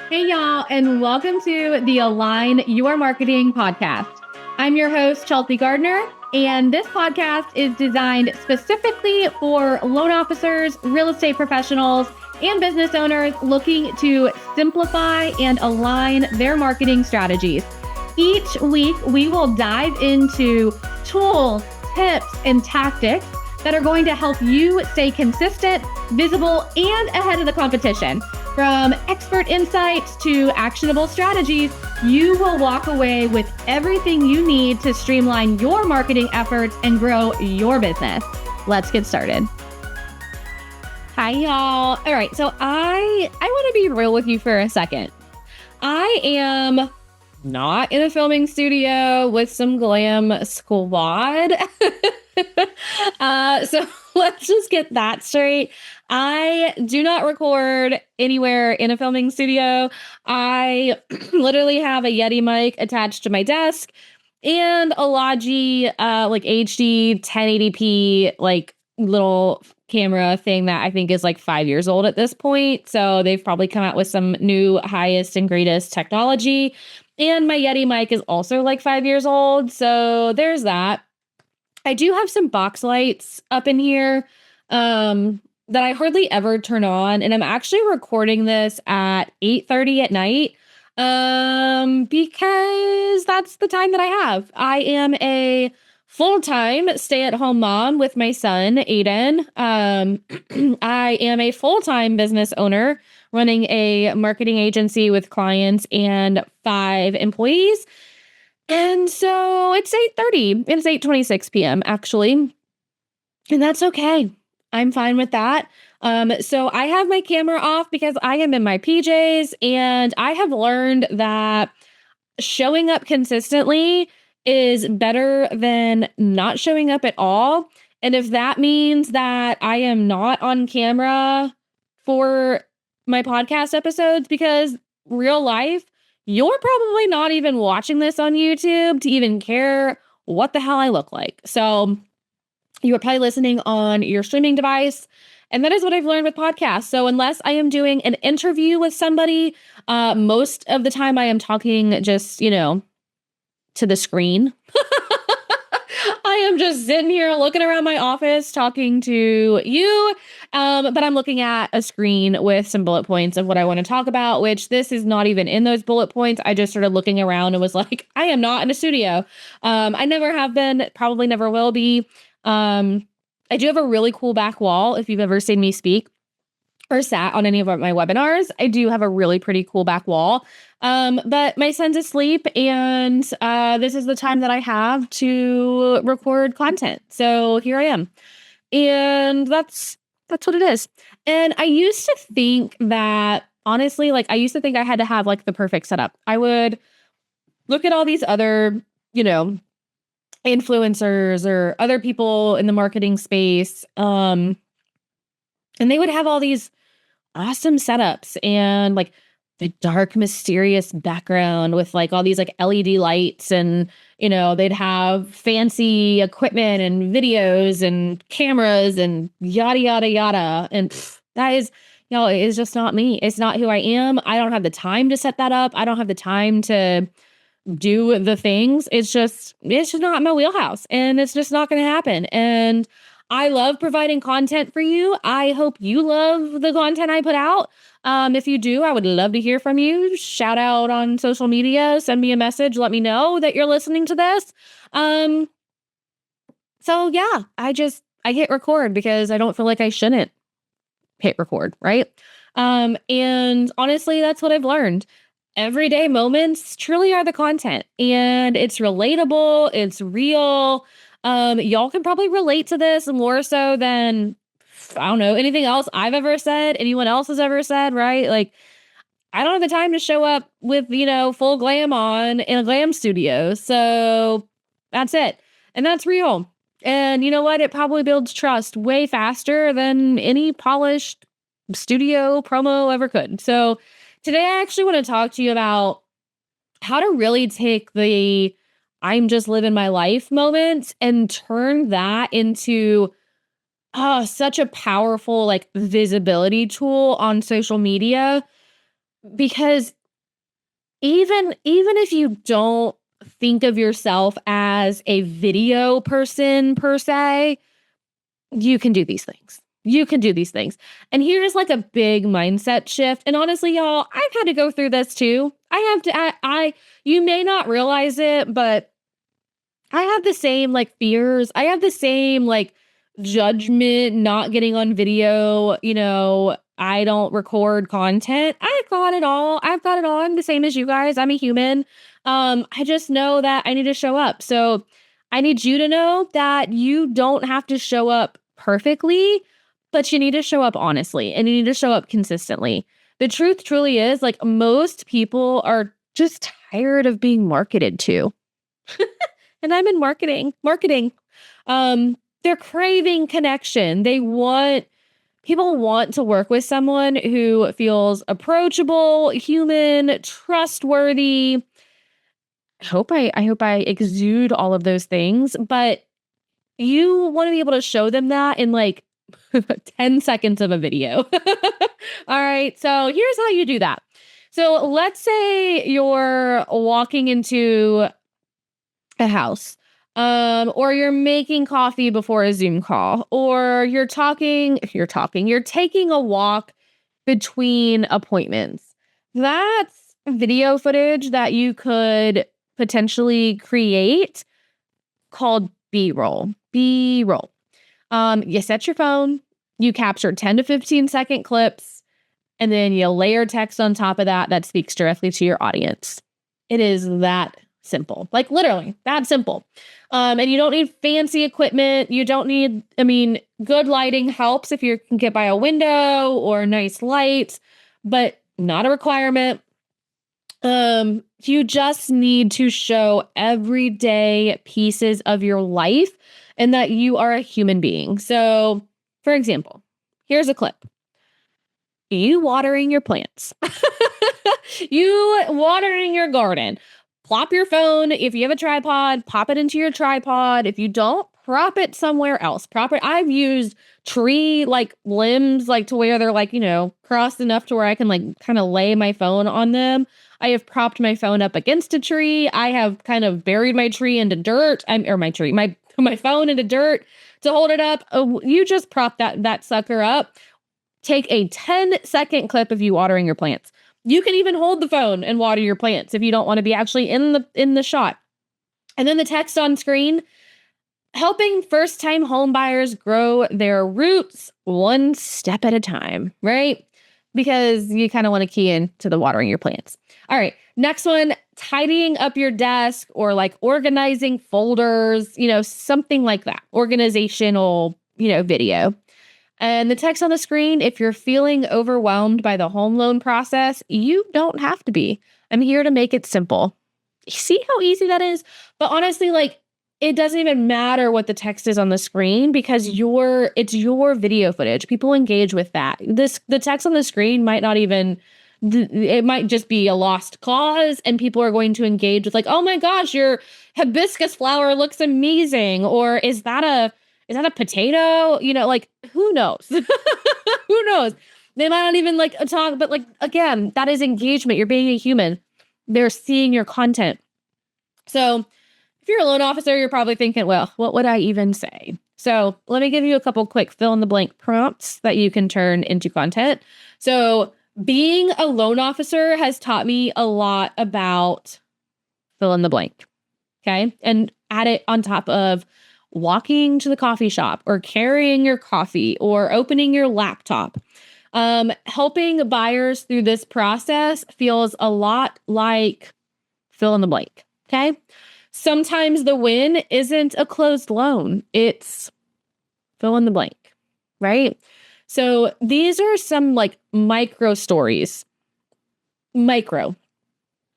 Hey, y'all, and welcome to the Align Your Marketing podcast. I'm your host, Chelsea Gardner, and this podcast is designed specifically for loan officers, real estate professionals, and business owners looking to simplify and align their marketing strategies. Each week, we will dive into tools, tips, and tactics that are going to help you stay consistent, visible, and ahead of the competition. From expert insights to actionable strategies, you will walk away with everything you need to streamline your marketing efforts and grow your business. Let's get started. Hi, y'all. All right, so I want to be real with you for a second. I am not in a filming studio with some glam squad. So let's just get that straight. I do not record anywhere in a filming studio. I literally have a Yeti mic attached to my desk and a Logi like HD 1080p like little camera thing that I think is like 5 years old at this point. So they've probably come out with some new highest and greatest technology. And my Yeti mic is also like 5 years old. So there's that. I do have some box lights up in here that I hardly ever turn on. And I'm actually recording this at 8:30 at night because that's the time that I have. I am a full-time stay-at-home mom with my son, Aiden. I am a full-time business owner running a marketing agency with clients and 5 employees. And so it's 8:30. It's 8:26 p.m. actually. And that's okay. I'm fine with that. So I have my camera off because I am in my PJs, and I have learned that showing up consistently is better than not showing up at all. And if that means that I am not on camera for my podcast episodes, because real life, you're probably not even watching this on YouTube to even care what the hell I look like. So you are probably listening on your streaming device. And that is what I've learned with podcasts. So unless I am doing an interview with somebody, most of the time I am talking just, to the screen. I am just sitting here looking around my office talking to you, but I'm looking at a screen with some bullet points of what I want to talk about, which this is not even in those bullet points. I just started looking around and was like, I am not in a studio. I never have been, probably never will be. I do have a really cool back wall. If you've ever seen me speak or sat on any of my webinars, I do have a really pretty cool back wall. But my son's asleep, and this is the time that I have to record content. So here I am. And that's what it is. And I used to think that, honestly, I used to think I had to have like the perfect setup. I would look at all these other, influencers or other people in the marketing space. And they would have all these awesome setups and like the dark, mysterious background with like all these like LED lights, and, they'd have fancy equipment and videos and cameras and yada, yada, yada. And that is, it is just not me. It's not who I am. I don't have the time to set that up. I don't have the time to do the things. It's just not my wheelhouse, and it's just not going to happen. And I love providing content for you. I hope you love the content I put out. If you do, I would love to hear from you. Shout out on social media, send me a message, let me know that you're listening to this. So yeah, I hit record because I don't feel like I shouldn't hit record, right? And honestly, that's what I've learned. Everyday moments truly are the content, and it's relatable. It's real. Y'all can probably relate to this more so than, I don't know, anything else I've ever said, anyone else has ever said, right? Like, I don't have the time to show up with, full glam on in a glam studio. So that's it. And that's real. And you know what? It probably builds trust way faster than any polished studio promo ever could. So today I actually want to talk to you about how to really take the I'm just living my life moments and turn that into such a powerful like visibility tool on social media, because even if you don't think of yourself as a video person per se, you can do these things. You can do these things. And here's like a big mindset shift. And honestly, y'all, I've had to go through this too. You may not realize it, but I have the same like fears. I have the same like judgment not getting on video. I don't record content. I've got it all. I've got it all. I'm the same as you guys. I'm a human. I just know that I need to show up. So I need you to know that you don't have to show up perfectly, but you need to show up honestly and you need to show up consistently. The truth truly is like most people are just tired of being marketed to. And I'm in marketing. They're craving connection. People want to work with someone who feels approachable, human, trustworthy. I hope I exude all of those things, but you want to be able to show them that in like 10 seconds of a video. All right. So here's how you do that. So let's say you're walking into a house, or you're making coffee before a Zoom call, or you're taking a walk between appointments. That's video footage that you could potentially create called B-roll. B-roll. You set your phone, you capture 10 to 15 second clips, and then you layer text on top of that speaks directly to your audience. It is that simple, like literally that simple. And you don't need fancy equipment. You don't need, good lighting helps if you can get by a window or nice lights, but not a requirement. You just need to show everyday pieces of your life and that you are a human being. So, for example, here's a clip. You watering your plants. You watering your garden. Plop your phone. If you have a tripod, pop it into your tripod. If you don't, prop it somewhere else. I've used tree like limbs, like to where they're like, crossed enough to where I can like kind of lay my phone on them. I have propped my phone up against a tree. I have kind of buried my tree into dirt. My phone into dirt to hold it up. You just prop that sucker up. Take a 10-second clip of you watering your plants. You can even hold the phone and water your plants if you don't want to be actually in the shot. And then the text on screen, helping first-time home buyers grow their roots one step at a time, right? Because you kind of want to key into the watering your plants. All right, next one, tidying up your desk or like organizing folders, something like that. Organizational, video. And the text on the screen, if you're feeling overwhelmed by the home loan process, you don't have to be. I'm here to make it simple. See how easy that is? But honestly, like, it doesn't even matter what the text is on the screen because it's your video footage. People engage with that. The text on the screen might not even, it might just be a lost cause and people are going to engage with like, oh my gosh, your hibiscus flower looks amazing. Or is that a potato? Like, who knows? Who knows? They might not even like talk, but like, again, that is engagement. You're being a human. They're seeing your content. So if you're a loan officer, you're probably thinking, well, what would I even say? So let me give you a couple quick fill in the blank prompts that you can turn into content. So being a loan officer has taught me a lot about fill in the blank. Okay. And add it on top of walking to the coffee shop or carrying your coffee or opening your laptop. Helping buyers through this process feels a lot like fill in the blank. Okay. Sometimes the win isn't a closed loan. It's fill in the blank, right? So these are some like micro stories, micro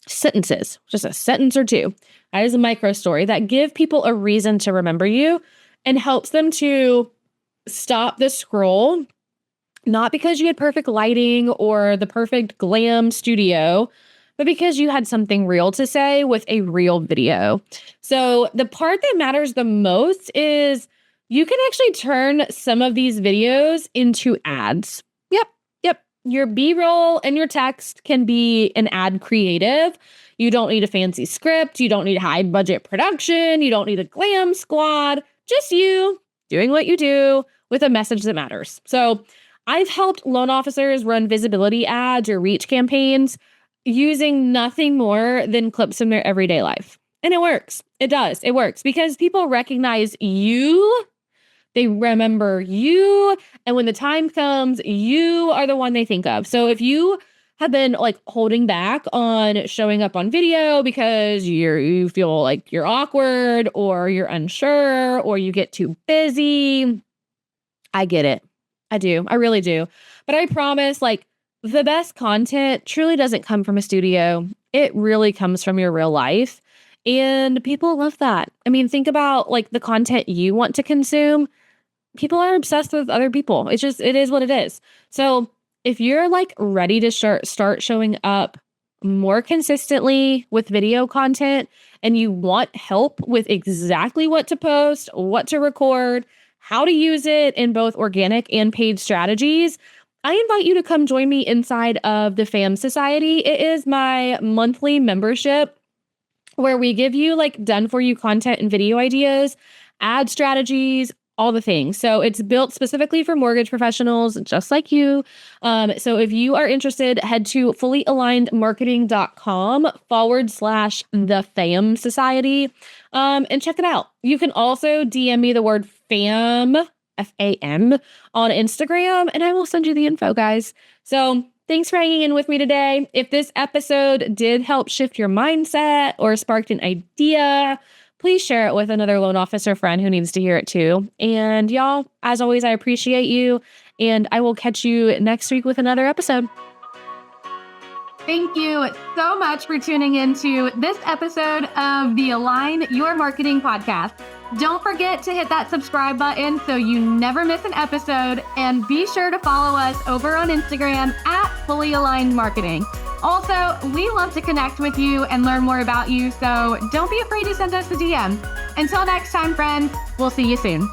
sentences, just a sentence or two. That is a micro story that give people a reason to remember you and helps them to stop the scroll, not because you had perfect lighting or the perfect glam studio, but because you had something real to say with a real video. So the part that matters the most is you can actually turn some of these videos into ads. Yep. Your B-roll and your text can be an ad creative. You don't need a fancy script. You don't need high budget production. You don't need a glam squad. Just you doing what you do with a message that matters. So I've helped loan officers run visibility ads or reach campaigns using nothing more than clips from their everyday life. And it works. It does. It works because people recognize you. They remember you. And when the time comes, you are the one they think of. So if you have been like holding back on showing up on video because you feel like you're awkward or you're unsure or you get too busy, I get it. I do. I really do. But I promise, like, the best content truly doesn't come from a studio. It really comes from your real life. And people love that. I mean, think about like the content you want to consume. People are obsessed with other people. It is what it is. So if you're like ready to start showing up more consistently with video content and you want help with exactly what to post, what to record, how to use it in both organic and paid strategies, I invite you to come join me inside of the FAM Society. It is my monthly membership where we give you like done for you content and video ideas, ad strategies, all the things. So it's built specifically for mortgage professionals just like you. So if you are interested, head to fullyalignedmarketing.com/the FAM Society and check it out. You can also DM me the word FAM, FAM, on Instagram, and I will send you the info, guys. So thanks for hanging in with me today. If this episode did help shift your mindset or sparked an idea, please share it with another loan officer friend who needs to hear it too. And y'all, as always, I appreciate you, and I will catch you next week with another episode. Thank you so much for tuning into this episode of the Align Your Marketing podcast. Don't forget to hit that subscribe button so you never miss an episode, and be sure to follow us over on Instagram at Fully Aligned Marketing. Also, we love to connect with you and learn more about you, so don't be afraid to send us a DM. Until next time, friends, we'll see you soon.